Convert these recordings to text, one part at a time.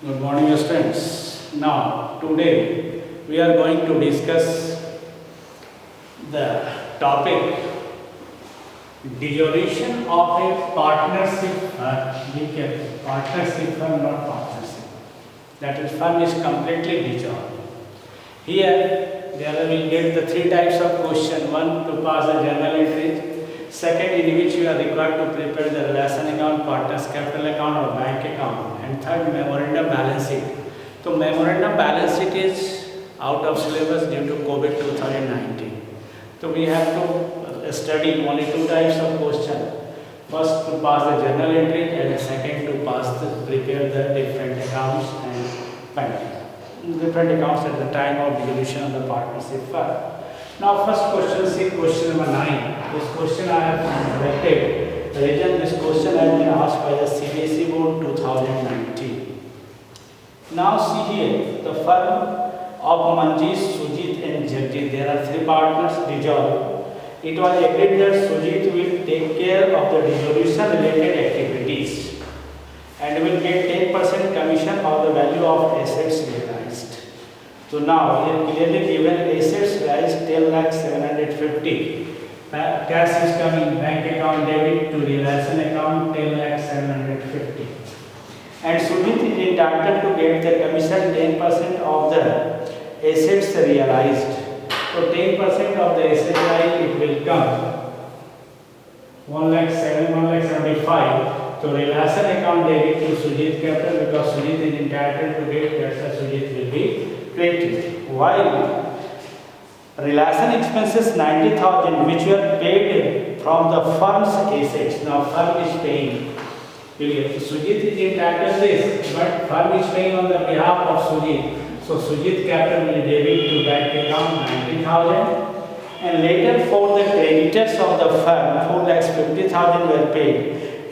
Good morning, students. Now, today we are going to discuss the topic dissolution of a partnership firm. Partnership firm, not partnership. That is, firm is completely dissolved. Here, there will get the three types of question. One, to pass the journal entries. Second, in which you are required to prepare the relation account, partners capital account or bank account. And third, memorandum balance sheet. So memorandum balance sheet is out of syllabus due to COVID 2019. So we have to study only two types of question. First, to pass the journal entry, and second, to prepare the different accounts and bank. Different accounts at the time of dissolution of the partnership firm. Now, first question, see question number 9. This question I have selected. The reason this question has been asked by the CBSE board 2019. Now, see here the firm of Manjesh, Sujit, and Jagjeet. There are three partners dissolved. It was agreed that Sujit will take care of the dissolution related activities and will get 10% commission of the value of assets realized. So now here clearly given assets realized 10,750,000. Cash is coming, bank account debit to relation account 10,750,000. And Sujit is entitled to get the commission 10% of the assets realized. So 10% of the assets realized it will come 1,75,000. So relation account debit to Sujit capital because Sujit is entitled to get, that's why Sujit will be created. While relation expenses 90,000 which were paid from the firm's assets. Now firm is paying. Sujit is entitled this, but firm is paying on the behalf of Sujit. So Sujit capital will debit to bank account 90,000. And later for the creditors of the firm 4,50,000 were paid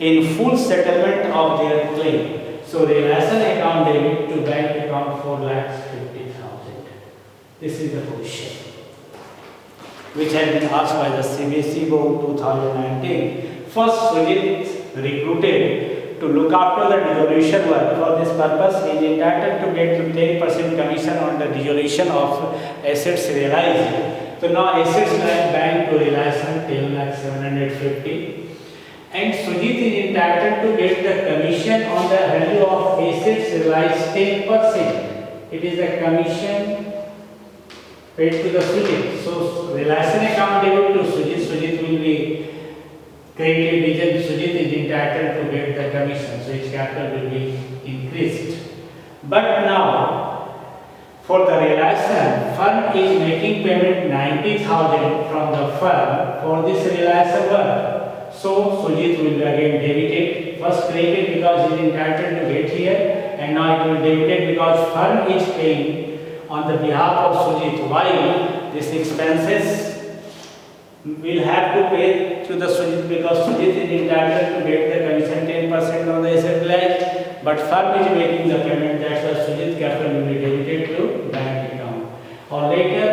in full settlement of their claim. So relation account debit to bank account 4,50,000. This is the question which has been asked by the CBSE board 2019. First, Sujit recruited to look after the dissolution work. For this purpose, he is entitled to get 10% commission on the dissolution of assets realized. So now assets like bank to relation 10,750,000. And Sujit is entitled to get the commission on the value of assets realized 10%. It is a commission paid to the Sujit. So relation account debit to Sujit. Sujit will be created region. Sujit is entitled to get the commission. So his capital will be increased. But now for the relation, firm is making payment 90,000 from the firm for this relation work. So Sujit will be again debited. First created because he is entitled to get here, and now it will be debited because firm is paying on the behalf of Sujit. While this expenses will have to pay to the Sujit because Sujit is entitled to get the commission 10% on the asset realized, but firm is making the payment. That's why Sujit capital will be debited to bank account. Or later,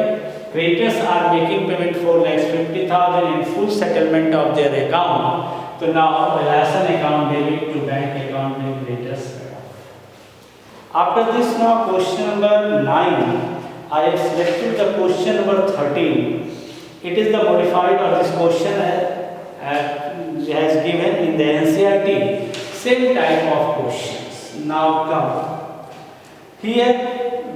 creditors are making payment for 50,000 in full settlement of their account. So now relation account debit to bank account will creditors. After this, now question number 9, I have selected the question number 13. It is the modified or this question has given in the NCERT, same type of questions. Now come here,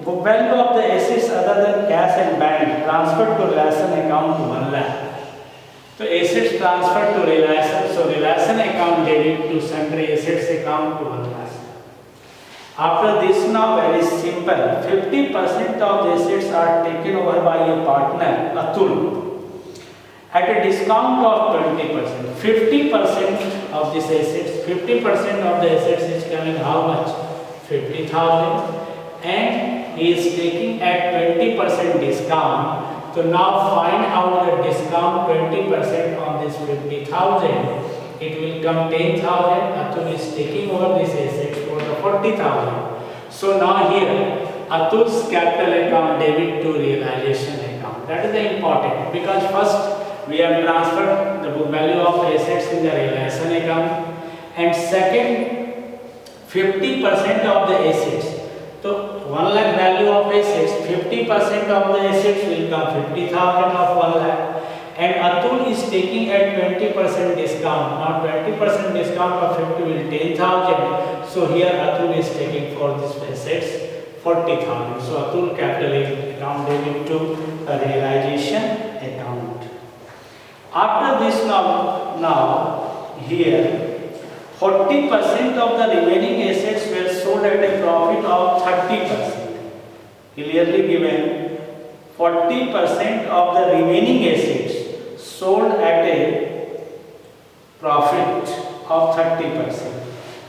book value of the assets other than cash and bank transferred to relation account 1 lakh. So assets transferred to relation, so relation account debit to sundry assets account to 1 lakh. After this, now very simple, 50% of the assets are taken over by a partner, Atul, at a discount of 20%. 50% of this assets, 50% of the assets is coming how much? 50,000, and he is taking at 20% discount. So now find out the discount 20% on this 50,000. It will come 10,000. Atul is taking over this asset for the 40,000. So now here Atul's capital account debit to realization account. That is the important, because first we have transferred the book value of assets in the realization account, and second 50% of the assets So 1 lakh value of assets, 50% of the assets will come 50,000 of 1 lakh. And Atul is taking at 20% discount. Now 20% discount of 50 will 10,000. So here Atul is taking for this assets 40,000. So Atul capital account debit to a realization account. After this now here 40% of the remaining assets were sold at a profit of 30%. Clearly given 40% of the remaining assets sold at a profit of 30%.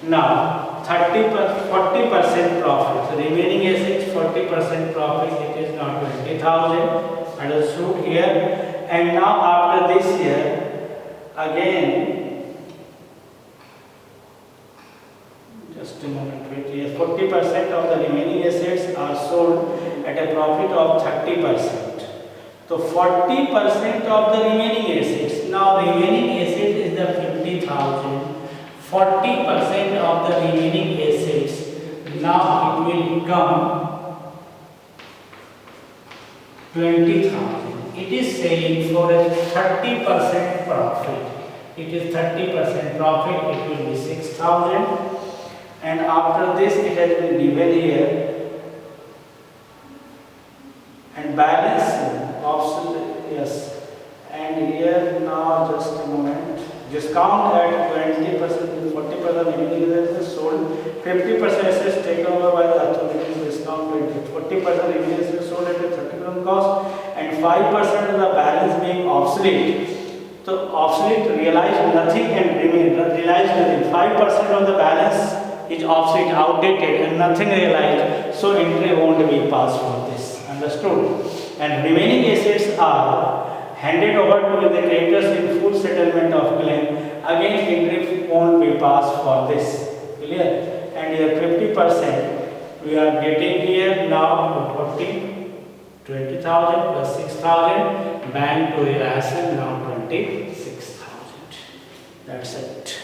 Now 40% profit. So remaining assets 40% profit. It is now 20,000. Understood here. And now after this year again. Just a moment, wait here. 40% of the remaining assets are sold at a profit of 30%. So 40% of the remaining assets. Now remaining asset is the 50,000. 40% of the remaining assets. Now it will become 20,000. It is saying for a 30% profit. It is 30% profit. It will be 6,000. And after this it has been given here, and balance option, yes, and here now just a moment, discount at 20%, 40% remaining assets sold, 50% assets taken over by the authorities, discount 40% remaining assets sold at a 30% cost, and 5% of the balance being obsolete. So obsolete, realized nothing and remain, realized nothing. 5% of the balance is obsolete, outdated, and nothing realized, so entry won't be passed for this. Understood? And remaining assets are handed over to the creditors in full settlement of claim. Again, entry won't be passed for this. Clear? And here 50% we are getting here now 20,000 plus 6,000, bank to realization now 26,000. That's it.